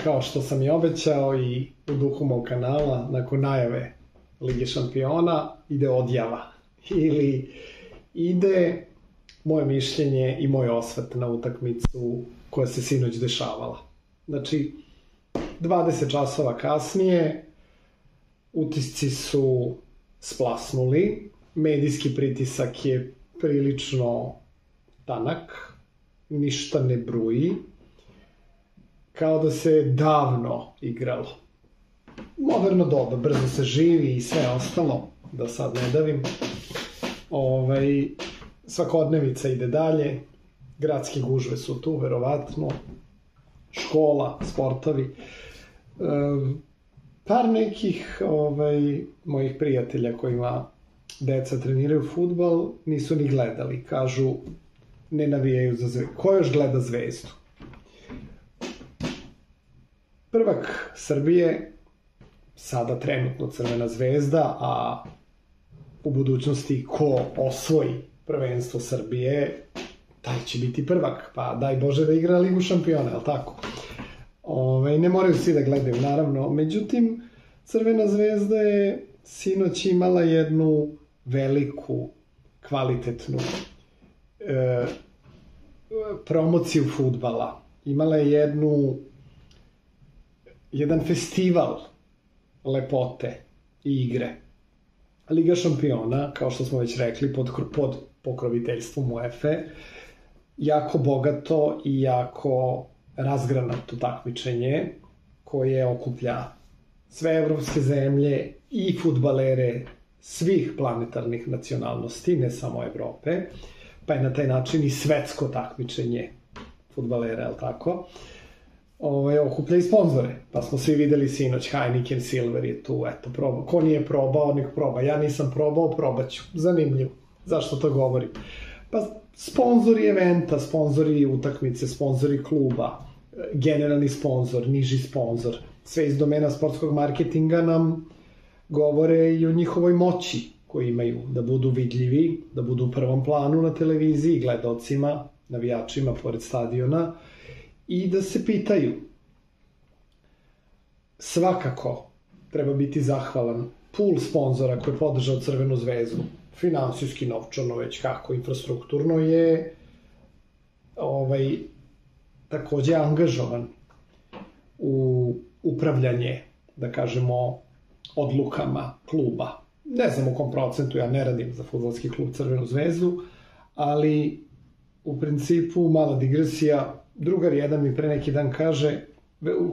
kao što sam i obećao i u duhu mog kanala, nakon najave Lige šampiona ide odjava ili ide moje mišljenje i moj osvrt na utakmicu koja se sinoć dešavala. Znači, 20 časova kasnije utisci su splasnuli, medijski pritisak je prilično tanak, ništa ne bruji, kao da se davno igralo. Moderno doba, brzo se živi i sve ostalo, da sad ne davim. Svakodnevica ide dalje, gradske gužve su tu, verovatno, škola, sportovi. Par nekih mojih prijatelja kojima deca treniraju fudbal nisu ni gledali, kažu ne navijaju za Zvezdu. Ko još gleda Zvezdu? Prvak Srbije, sada trenutno Crvena Zvezda, a u budućnosti ko osvoji prvenstvo Srbije, taj će biti prvak, pa daj Bože da igra Ligu šampiona, je li tako? Ne moraju svi da gledaju, naravno. Međutim, Crvena Zvezda je sinoć imala jednu veliku, kvalitetnu promociju fudbala. Imala je jedan festival lepote i igre. Liga šampiona, kao što smo već rekli, pod pokroviteljstvom UEFA, jako bogato i jako razgranato takmičenje koje okuplja sve evropske zemlje i fudbalere svih planetarnih nacionalnosti, ne samo Evrope, pa je na taj način i svetsko takmičenje fudbalera, je li tako? Okuplja i sponzore, pa smo svi videli sinoć, Heineken Silver je tu, eto, probao. Ko nije probao, nek proba. Ja nisam probao, probaću. Zanimljivo. Zašto to govorim? Pa sponzori eventa, sponzori utakmice, sponzori kluba, generalni sponzor, niži sponzor, sve iz domena sportskog marketinga nam govore i o njihovoj moći koju imaju, da budu vidljivi, da budu u prvom planu na televiziji, gledalcima, navijačima pored stadiona, i da se pitaju. Svakako treba biti zahvalan pool sponzora koji je podržao Crvenu Zvezdu, finansijski, novčano, već kako, infrastrukturno je takođe angažovan u upravljanje, da kažemo, odlukama kluba. Ne znam u kom procentu, ja ne radim za fudbalski klub Crvenu Zvezdu, ali u principu, mala digresija, drugar jedan mi pre neki dan kaže,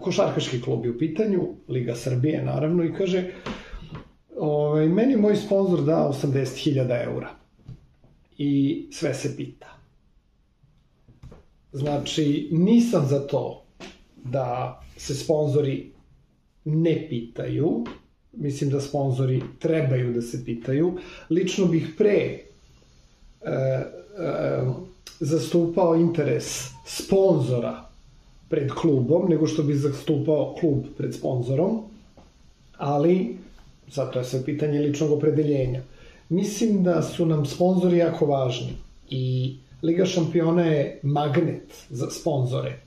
košarkaški klub je u pitanju, Liga Srbije naravno, i kaže, meni moj sponsor da 80.000 eura i sve se pita. Znači, nisam za to da se sponzori ne pitaju, mislim da sponzori trebaju da se pitaju. Lično bih pre zastupao interes sponzora pred klubom, nego što bih zastupao klub pred sponzorom, ali zato je sve pitanje ličnog opredeljenja. Mislim da su nam sponzori jako važni i Liga šampiona je magnet za sponzore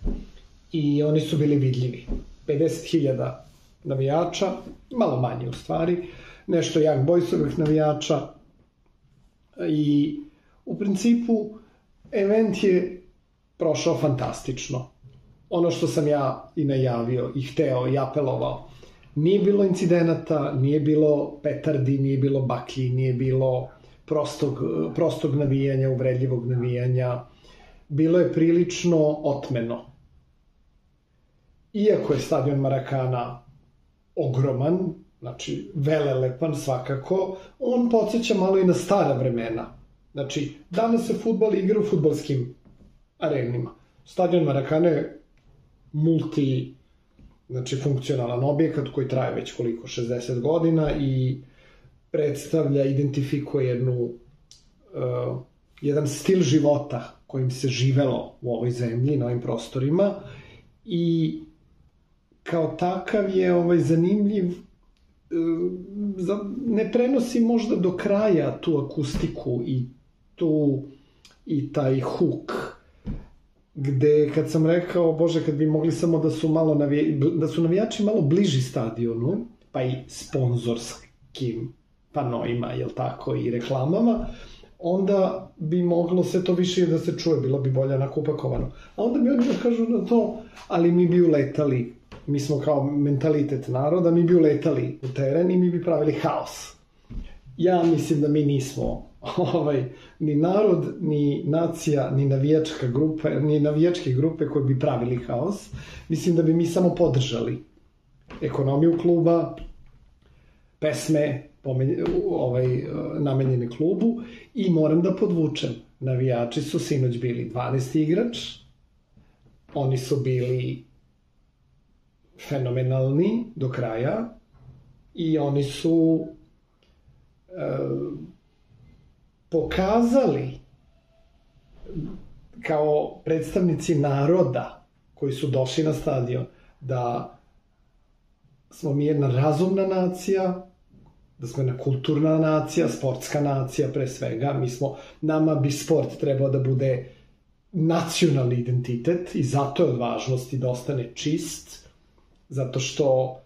i oni su bili vidljivi. 50.000 navijača, malo manje u stvari, nešto Young Boysovih navijača i u principu event je prošao fantastično. Ono što sam ja i najavio i hteo i apelovao, nije bilo incidenata, nije bilo petardi, nije bilo baklji, nije bilo prostog navijanja, uvredljivog navijanja. Bilo je prilično otmeno. Iako je stadion Marakana ogroman, znači velelepan svakako, on podsjeća malo i na stara vremena. Znači, danas se fudbal igra u fudbalskim arenima. Stadion Marakana je funkcionalan objekat koji traje već koliko, 60 godina i predstavlja, identifikuje jedan stil života kojim se živelo u ovoj zemlji, na ovim prostorima, i kao takav je zanimljiv, ne prenosi možda do kraja tu akustiku i taj huk, gde kad sam rekao, bože, kad bi mogli samo da su malo da su navijači malo bliži stadionu, pa i sponzorskim panoima, jel tako, i reklamama, onda bi moglo sve to više da se čuje, bilo bi bolje onako upakovano. A onda mi oni kažu na to, ali mi bi uletali, mi smo kao mentalitet naroda, mi bi uletali u teren i mi bi pravili haos. Ja mislim da mi nismo ni narod, ni nacija, ni navijačke grupe koje bi pravili haos. Mislim da bi mi samo podržali ekonomiju kluba, pesme namenjene klubu i moram da podvučem, navijači su sinoć bili 12. igrač, oni su bili fenomenalni do kraja i oni su pokazali kao predstavnici naroda koji su došli na stadion da smo mi jedna razumna nacija, da smo jedna kulturna nacija, sportska nacija pre svega. Nama bi sport trebao da bude nacionalni identitet i zato je od važnosti da ostane čist, zato što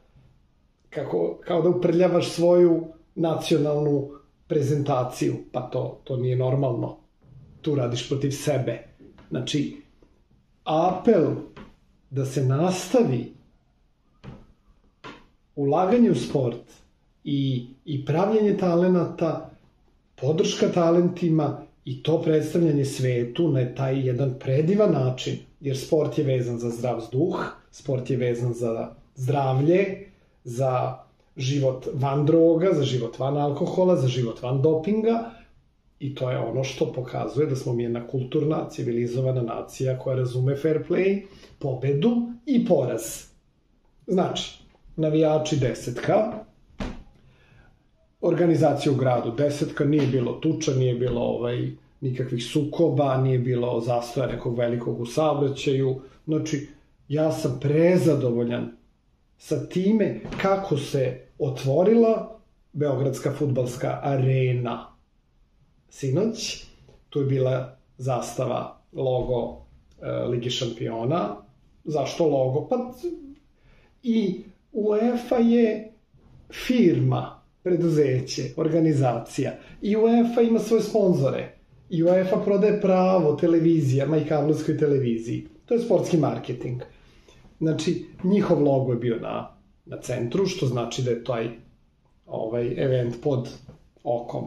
kao da uprljavaš svoju nacionalnu prezentaciju, pa to nije normalno. Tu radiš protiv sebe. Znači, apel da se nastavi ulaganje u sport i pravljenje talenata, podrška talentima i to predstavljanje svetu na taj jedan predivan način, jer sport je vezan za zdrav duh, sport je vezan za zdravlje, za život van droga, za život van alkohola, za život van dopinga i to je ono što pokazuje da smo mi jedna kulturna, civilizovana nacija koja razume fair play, pobedu i poraz. Znači, navijači 10, organizacija u gradu 10, nije bilo tuča, nije bilo nikakvih sukoba, nije bilo zastoja nekog velikog u saobraćaju. Znači, ja sam prezadovoljan sa time kako se otvorila Beogradska fudbalska arena sinoć. Tu je bila zastava, logo Lige šampiona. Zašto logo? Pa i UEFA je firma, preduzeće, organizacija. I UEFA ima svoje sponzore. I UEFA prodaje pravo televizijama i kablovskoj televiziji. To je sportski marketing. Znači, njihov logo je bio na centru, što znači da je taj event pod okom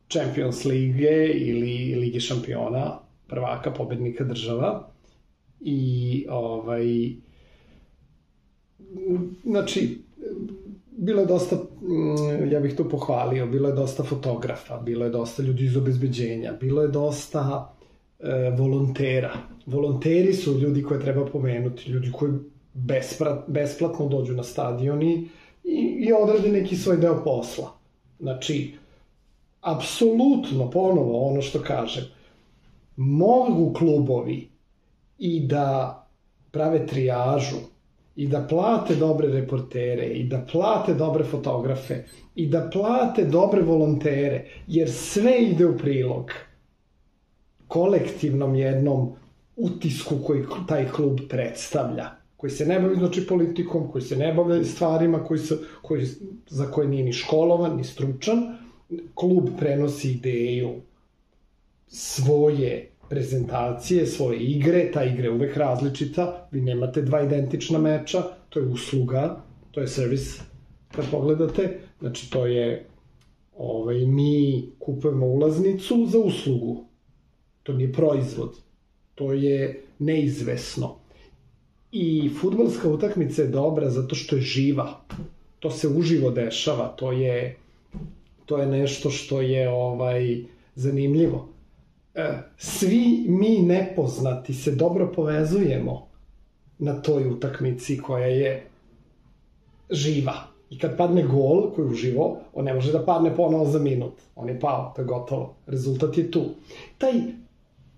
Champions Lige ili Lige šampiona, prvaka, pobednika država. I znači, bilo je dosta, ja bih to pohvalio, bilo je dosta fotografa, bilo je dosta ljudi iz obezbeđenja, bilo je dosta volontera. Volonteri su ljudi koje treba pomenuti, ljudi koji besplatno dođu na stadion i odrade neki svoj deo posla. Znači, apsolutno, ponovo ono što kažem, mogu klubovi i da prave trijažu, i da plate dobre reportere, i da plate dobre fotografe, i da plate dobre volontere, jer sve ide u prilog kolektivnom jednom utisku koji taj klub predstavlja, koji se ne bavi, znači, politikom, koji se ne bavi stvarima za koje nije ni školovan, ni stručan. Klub prenosi ideju svoje prezentacije, svoje igre, ta igra je uvek različita, vi nemate dva identična meča, to je usluga, to je servis, kad pogledate, znači to je, mi kupujemo ulaznicu za uslugu, to nije proizvod, to je neizvesno. I fudbalska utakmica je dobra zato što je živa, to se uživo dešava, to je nešto što je zanimljivo. Svi mi nepoznati se dobro povezujemo na toj utakmici koja je živa. I kad padne gol koji je uživo, on ne može da padne ponovo za minut. On je pao, to je gotovo. Rezultat je tu. Taj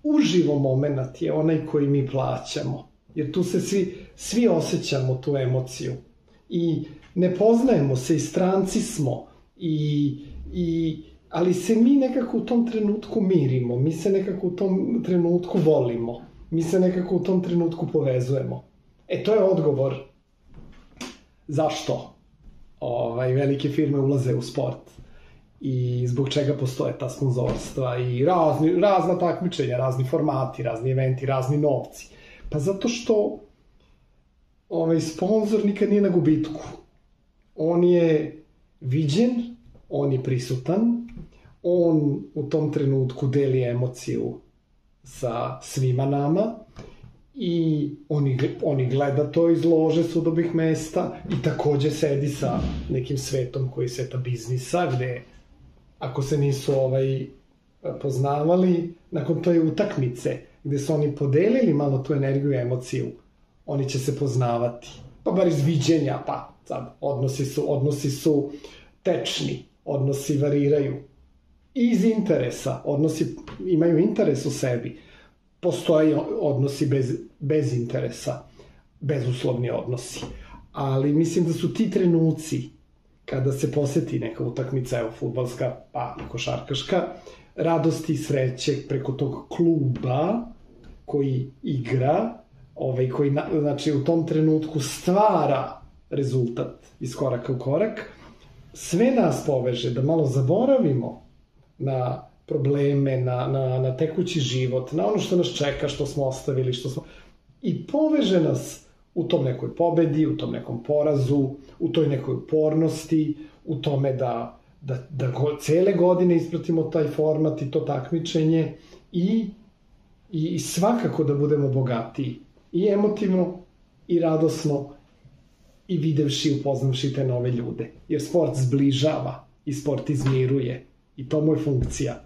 uživo moment je onaj koji mi plaćamo. Jer tu se svi osjećamo tu emociju. I ne poznajemo se, i stranci smo, i ali se mi nekako u tom trenutku mirimo, mi se nekako u tom trenutku volimo, mi se nekako u tom trenutku povezujemo. To je odgovor zašto velike firme ulaze u sport i zbog čega postoje ta sponzorstva i razna takmičenja, razni formati, razni eventi, razni novci. Pa zato što sponzor nikad nije na gubitku. On je viđen, on je prisutan, on u tom trenutku deli emociju sa svima nama i oni gleda to iz lože sudobih mesta i takođe sedi sa nekim svetom koji je sveta biznisa, gde ako se nisu poznavali, nakon toj utakmice gde su oni podelili malo tu energiju i emociju, oni će se poznavati. Pa bar iz viđenja, pa sad, odnosi su tečni, odnosi variraju. I iz interesa, odnosi imaju interes u sebi. Postoje odnosi bez interesa, bezuslovni odnosi. Ali mislim da su ti trenuci, kada se poseti neka utakmica, evo, fudbalska, pa i košarkaška, radosti i sreće preko tog kluba koji igra, koji znači u tom trenutku stvara rezultat iz koraka u korak, sve nas poveže da malo zaboravimo na probleme, na tekući život, na ono što nas čeka, što smo ostavili, i poveže nas u tom nekoj pobedi, u tom nekom porazu, u toj nekoj upornosti, u tome da cele godine ispratimo taj format i to takmičenje i svakako da budemo bogatiji i emotivno i radosno i videvši, upoznavši te nove ljude. Jer sport zbližava i sport izmiruje i to mu je funkcija.